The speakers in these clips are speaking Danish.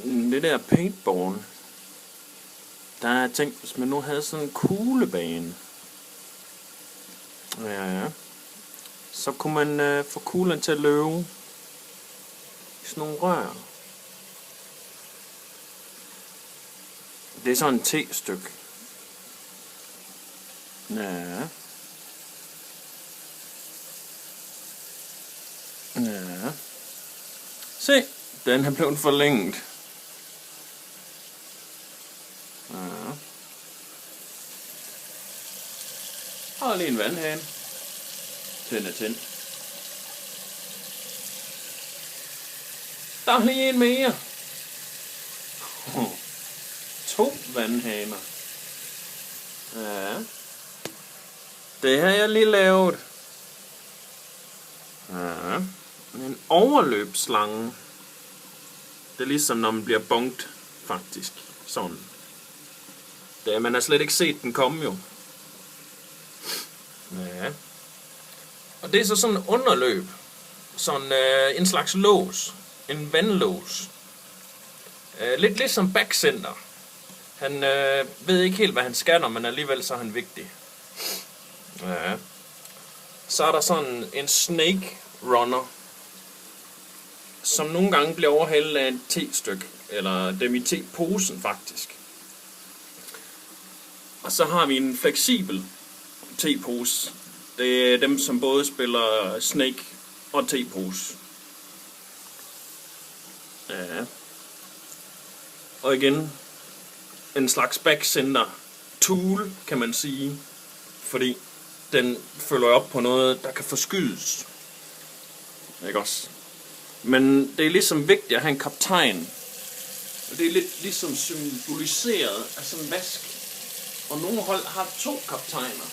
det der paintball, der er jeg tænkt, hvis man nu havde sådan en kuglebane. Ja. Så kunne man få kuglen til at løbe i sådan nogle rør. Det er sådan en T-stykke. Ja. Ja. Se, den er blevet forlænget. Ja. Og lige en vandhane. Den er tændt. Der er lige en mere. 2 vandhaner. Ja. Det har jeg lige lavet. Ja. En overløbsslange. Det er ligesom når man bliver bunkt, faktisk. Sådan. Man har slet ikke set den komme jo. Ja. Og det er så sådan en underløb. Sådan en slags lås. En vandlås. Lidt ligesom backcenter. Han ved ikke helt hvad han scanner, men alligevel så er han vigtig. Ja. Så er der sådan en snake runner, som nogle gange bliver overhældet af et te-stykke, eller dem i te-posen faktisk. Og så har vi en fleksibel te-pose. Det er dem, som både spiller snake og te-pose. Ja. Og igen, en slags backcenter tool, kan man sige. Fordi den følger op på noget, der kan forskydes. Ikke også? Men det er ligesom vigtigt at have en kaptajn. Og det er lidt ligesom symboliseret af sådan en vask. Og nogle hold har 2 kaptajner.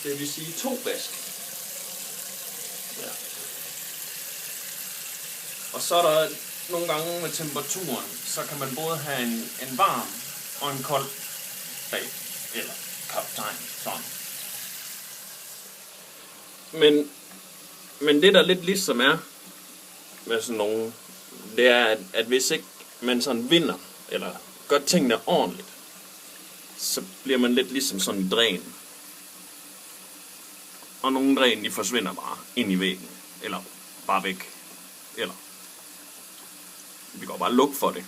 Det vil sige 2 vask. Ja. Og så er der nogle gange med temperaturen, så kan man både have en varm og en kold bag. Eller kaptajn. Sådan. Men det der lidt ligesom er med sådan nogle, det er, at hvis ikke man sådan vinder, eller gør tingene ordentligt, så bliver man lidt ligesom sådan en dræn. Og nogle dræn, de forsvinder bare ind i væggen, eller bare væk, eller vi går bare lukke for det.